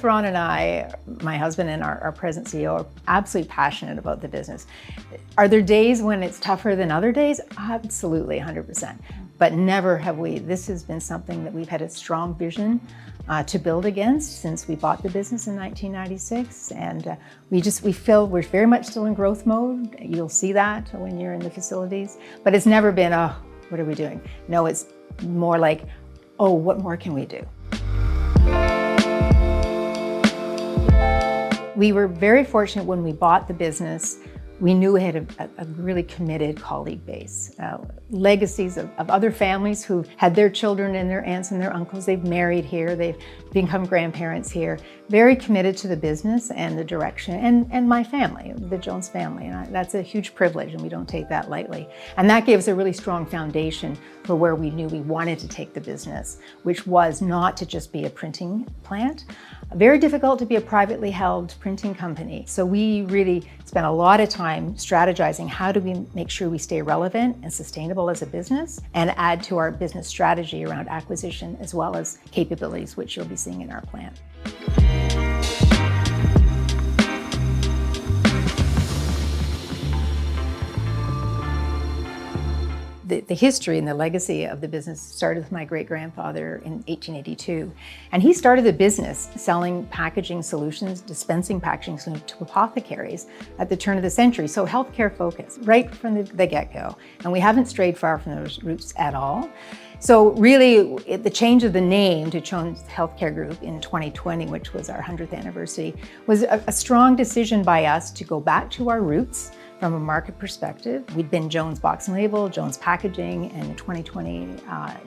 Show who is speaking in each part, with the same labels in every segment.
Speaker 1: both Ron and I, my husband and our present CEO, are absolutely passionate about the business. Are there days when it's tougher than other days? Absolutely, 100%. But never have we. This has been something that we've had a strong vision to build against since we bought the business in 1996. And we feel we're very much still in growth mode. You'll see that when you're in the facilities. But it's never been, oh, what are we doing? No, it's more like, oh, what more can we do? We were very fortunate when we bought the business. We knew we had a really committed colleague base. Legacies of other families who had their children and their aunts and their uncles. They've married here, they've become grandparents here. Very committed to the business and the direction, and my family, the Jones family. And that's a huge privilege, and we don't take that lightly. And that gave us a really strong foundation for where we knew we wanted to take the business, which was not to just be a printing plant. Very difficult to be a privately held printing company. So we really spent a lot of time strategizing how do we make sure we stay relevant and sustainable as a business and add to our business strategy around acquisition as well as capabilities, which you'll be seeing in our plant. The history and the legacy of the business started with my great-grandfather in 1882. And he started the business selling packaging solutions, dispensing packaging solutions to apothecaries at the turn of the century. So healthcare focused right from the get-go. And we haven't strayed far from those roots at all. So really, the change of the name to Jones Healthcare Group in 2020, which was our 100th anniversary, was a strong decision by us to go back to our roots from a market perspective. We'd been Jones Box and Label, Jones Packaging, and in 2020,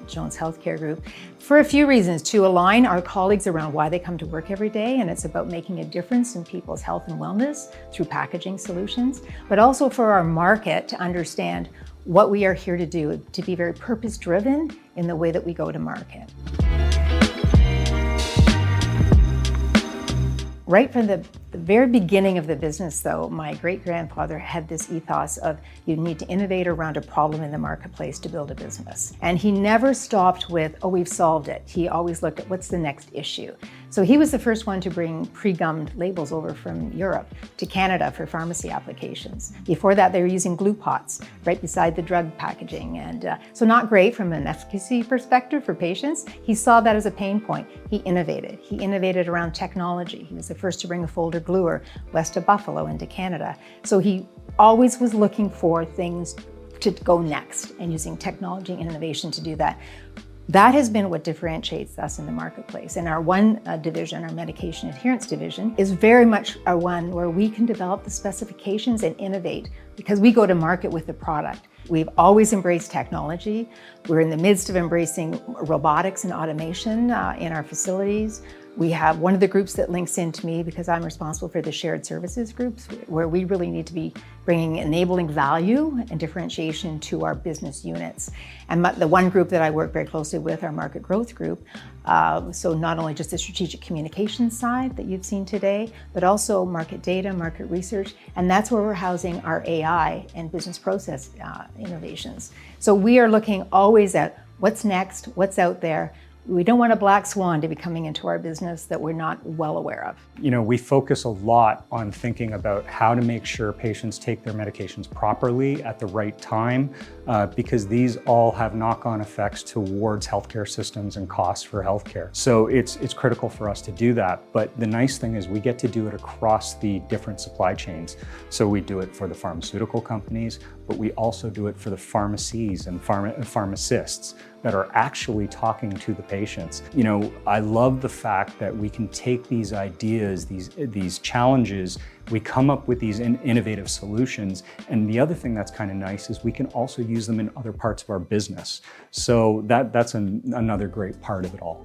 Speaker 1: Jones Healthcare Group, for a few reasons: to align our colleagues around why they come to work every day, and it's about making a difference in people's health and wellness through packaging solutions, but also for our market to understand what we are here to do, to be very purpose-driven in the way that we go to market. Right from the very beginning of the business, though, my great-grandfather had this ethos of you need to innovate around a problem in the marketplace to build a business. And he never stopped with, oh, we've solved it. He always looked at what's the next issue. So he was the first one to bring pre-gummed labels over from Europe to Canada for pharmacy applications. Before that, they were using glue pots right beside the drug packaging. And so not great from an efficacy perspective for patients. He saw that as a pain point. He innovated. He innovated around technology. He was the first to bring a folder gluer west of Buffalo into Canada. So he always was looking for things to go next and using technology and innovation to do that. That has been what differentiates us in the marketplace. And our one division, our medication adherence division, is very much a one where we can develop the specifications and innovate because we go to market with the product. We've always embraced technology. We're in the midst of embracing robotics and automation in our facilities. We have one of the groups that links into me because I'm responsible for the shared services groups, where we really need to be bringing enabling value and differentiation to our business units. And the one group that I work very closely with, our market growth group, so not only just the strategic communication side that you've seen today, but also market data, market research, and that's where we're housing our AI and business process innovations. So we are looking always at what's next, what's out there. We don't want a black swan to be coming into our business that we're not well aware of.
Speaker 2: You know, we focus a lot on thinking about how to make sure patients take their medications properly at the right time, because these all have knock-on effects towards healthcare systems and costs for healthcare. So it's critical for us to do that. But the nice thing is we get to do it across the different supply chains. So we do it for the pharmaceutical companies, but we also do it for the pharmacies and pharmacists that are actually talking to the patients. You know, I love the fact that we can take these ideas, these challenges, we come up with these innovative solutions. And the other thing that's kind of nice is we can also use them in other parts of our business. So that's another great part of it all.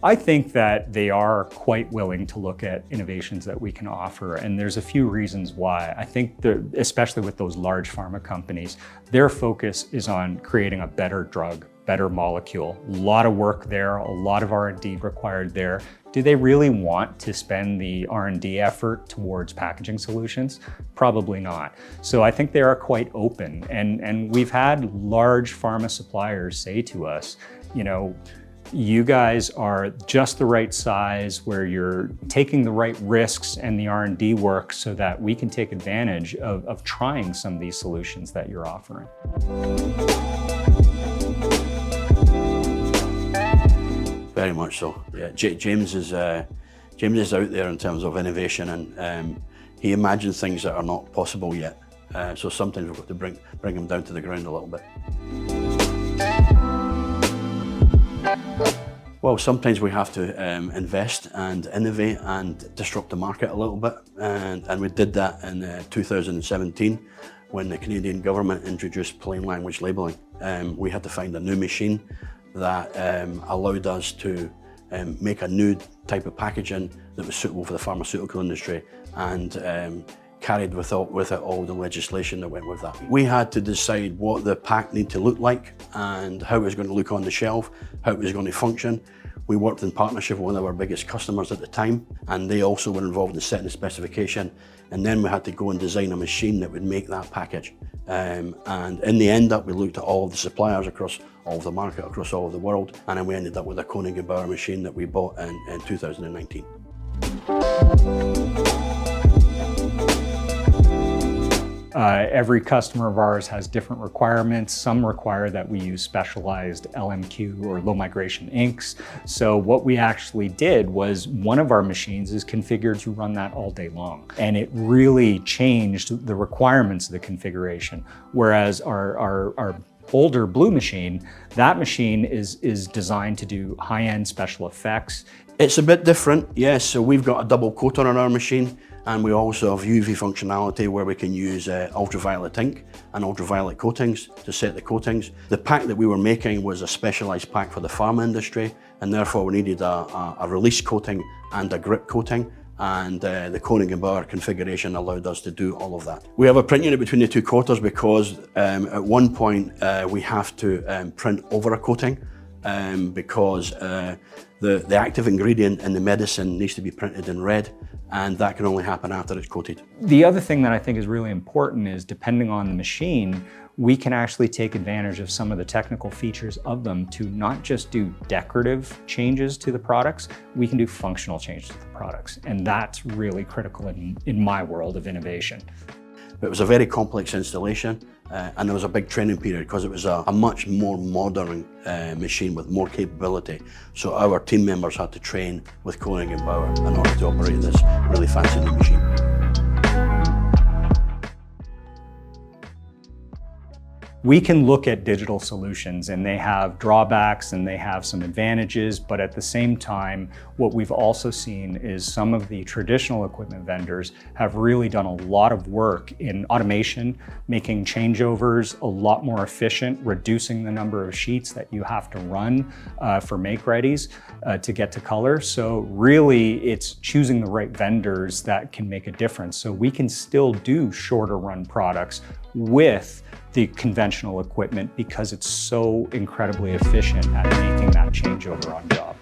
Speaker 2: I think that they are quite willing to look at innovations that we can offer, and there's a few reasons why. I think especially with those large pharma companies, their focus is on creating a better drug better molecule. A lot of work there, a lot of R&D required there. Do they really want to spend the R&D effort towards packaging solutions? Probably not. So I think they are quite open. And we've had large pharma suppliers say to us, you know, you guys are just the right size where you're taking the right risks and the R&D work so that we can take advantage of trying some of these solutions that you're offering.
Speaker 3: Very much so. Yeah, James is out there in terms of innovation, and he imagines things that are not possible yet. So sometimes we've got to bring him down to the ground a little bit. Well, sometimes we have to invest and innovate and disrupt the market a little bit, and we did that in 2017 when the Canadian government introduced plain language labelling. We had to find a new machine that allowed us to make a new type of packaging that was suitable for the pharmaceutical industry, and carried with it all the legislation that went with that. We had to decide what the pack needed to look like and how it was going to look on the shelf, how it was going to function. We worked in partnership with one of our biggest customers at the time, and they also were involved in setting the specification. And then we had to go and design a machine that would make that package. And in the end we looked at all of the suppliers across all of the market, across all of the world, and then we ended up with a Koenig & Bauer machine that we bought in 2019.
Speaker 2: Every customer of ours has different requirements. Some require that we use specialized LMQ or low migration inks. So what we actually did was one of our machines is configured to run that all day long. And it really changed the requirements of the configuration. Whereas our older blue machine, that machine is designed to do high-end special effects.
Speaker 3: It's a bit different, yes. So we've got a double coater on our machine, and we also have UV functionality where we can use ultraviolet ink and ultraviolet coatings to set the coatings. The pack that we were making was a specialized pack for the pharma industry, and therefore we needed a release coating and a grip coating, and the Koenig & Bauer configuration allowed us to do all of that. We have a print unit between the two coaters because at one point we have to print over a coating because the active ingredient in the medicine needs to be printed in red, and that can only happen after it's coated.
Speaker 2: The other thing that I think is really important is, depending on the machine, we can actually take advantage of some of the technical features of them to not just do decorative changes to the products, we can do functional changes to the products. And that's really critical in my world of innovation.
Speaker 3: It was a very complex installation, and there was a big training period because it was a much more modern machine with more capability. So our team members had to train with Koenig & Bauer in order to operate this really fancy new machine.
Speaker 2: We can look at digital solutions and they have drawbacks and they have some advantages, but at the same time, what we've also seen is some of the traditional equipment vendors have really done a lot of work in automation, making changeovers a lot more efficient, reducing the number of sheets that you have to run for make-readies to get to color. So really, it's choosing the right vendors that can make a difference. So we can still do shorter run products with the conventional equipment because it's so incredibly efficient at making that changeover on job.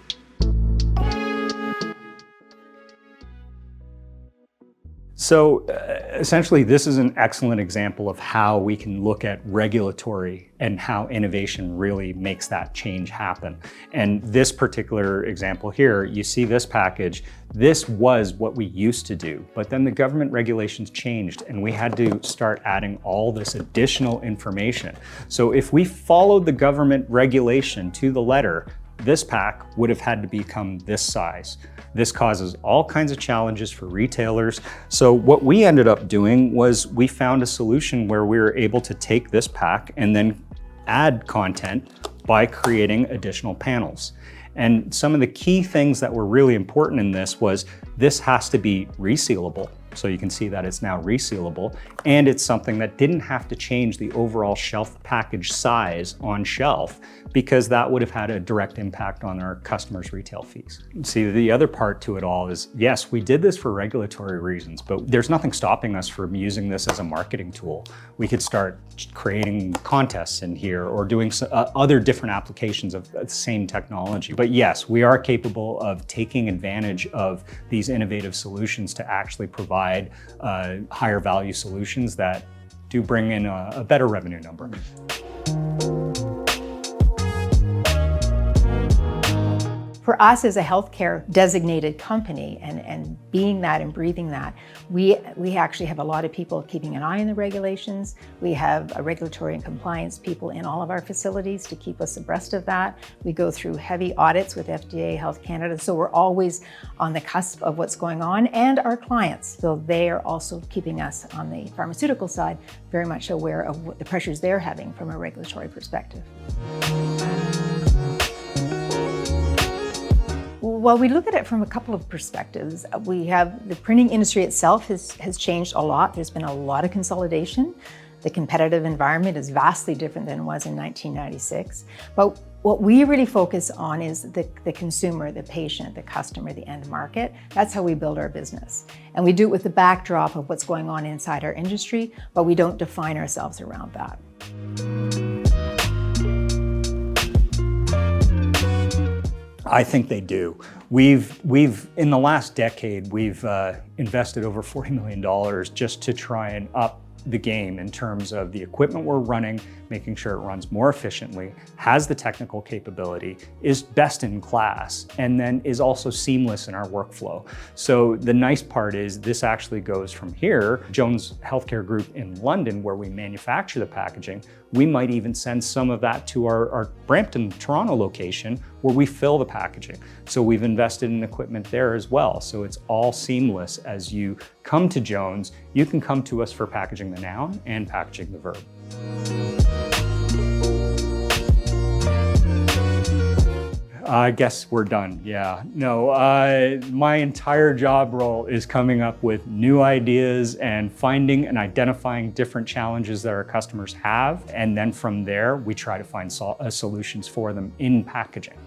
Speaker 2: So essentially, this is an excellent example of how we can look at regulatory and how innovation really makes that change happen. And this particular example here, you see this package, this was what we used to do, but then the government regulations changed and we had to start adding all this additional information. So if we followed the government regulation to the letter, this pack would have had to become this size. This causes all kinds of challenges for retailers. So what we ended up doing was we found a solution where we were able to take this pack and then add content by creating additional panels. And some of the key things that were really important in this has to be resealable. So you can see that it's now resealable, and it's something that didn't have to change the overall shelf package size on shelf, because that would have had a direct impact on our customers' retail fees. See, the other part to it all is, yes, we did this for regulatory reasons, but there's nothing stopping us from using this as a marketing tool. We could start creating contests in here or doing other different applications of the same technology. But yes, we are capable of taking advantage of these innovative solutions to actually provide higher value solutions that do bring in a better revenue number.
Speaker 1: For us as a healthcare designated company and being that and breathing that, we actually have a lot of people keeping an eye on the regulations. We have a regulatory and compliance people in all of our facilities to keep us abreast of that. We go through heavy audits with FDA, Health Canada, so we're always on the cusp of what's going on, and our clients. So they are also keeping us on the pharmaceutical side very much aware of what the pressures they're having from a regulatory perspective. Well, we look at it from a couple of perspectives. We have the printing industry itself has changed a lot. There's been a lot of consolidation. The competitive environment is vastly different than it was in 1996. But what we really focus on is the consumer, the patient, the customer, the end market. That's how we build our business. And we do it with the backdrop of what's going on inside our industry, but we don't define ourselves around that.
Speaker 2: I think they do. We've in the last decade, we've invested over $40 million just to try and up the game in terms of the equipment we're running, making sure it runs more efficiently, has the technical capability, is best in class, and then is also seamless in our workflow. So the nice part is this actually goes from here, Jones Healthcare Group in London, where we manufacture the packaging. We might even send some of that to our Brampton, Toronto location, where we fill the packaging. So we've invested in equipment there as well. So it's all seamless. As you come to Jones, you can come to us for packaging the noun and packaging the verb. I guess we're done, yeah. No, my entire job role is coming up with new ideas and finding and identifying different challenges that our customers have. And then from there, we try to find solutions for them in packaging.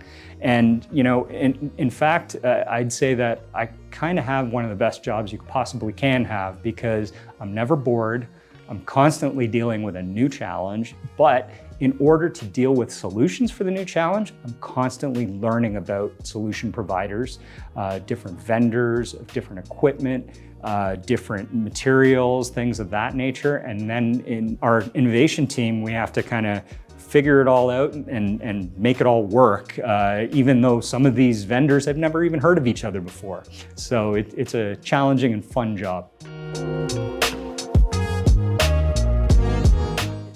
Speaker 2: And you know, in fact, I'd say that I kind of have one of the best jobs you possibly can have, because I'm never bored. I'm constantly dealing with a new challenge, but in order to deal with solutions for the new challenge, I'm constantly learning about solution providers, different vendors, different equipment, different materials, things of that nature. And then in our innovation team, we have to kind of figure it all out and make it all work, even though some of these vendors have never even heard of each other before. So it's a challenging and fun job.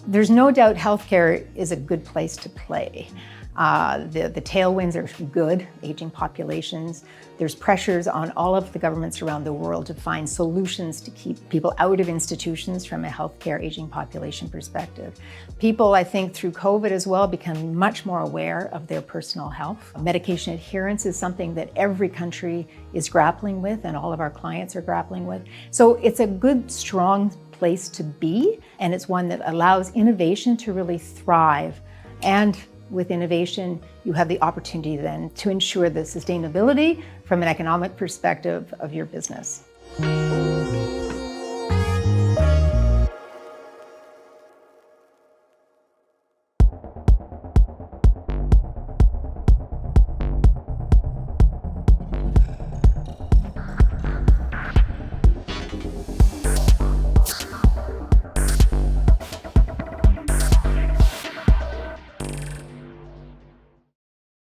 Speaker 1: There's no doubt healthcare is a good place to play. The tailwinds are good, aging populations. There's pressures on all of the governments around the world to find solutions to keep people out of institutions from a healthcare aging population perspective. People, I think, through COVID as well, become much more aware of their personal health. Medication adherence is something that every country is grappling with, and all of our clients are grappling with. So it's a good, strong place to be, and it's one that allows innovation to really thrive. And with innovation, you have the opportunity then to ensure the sustainability from an economic perspective of your business.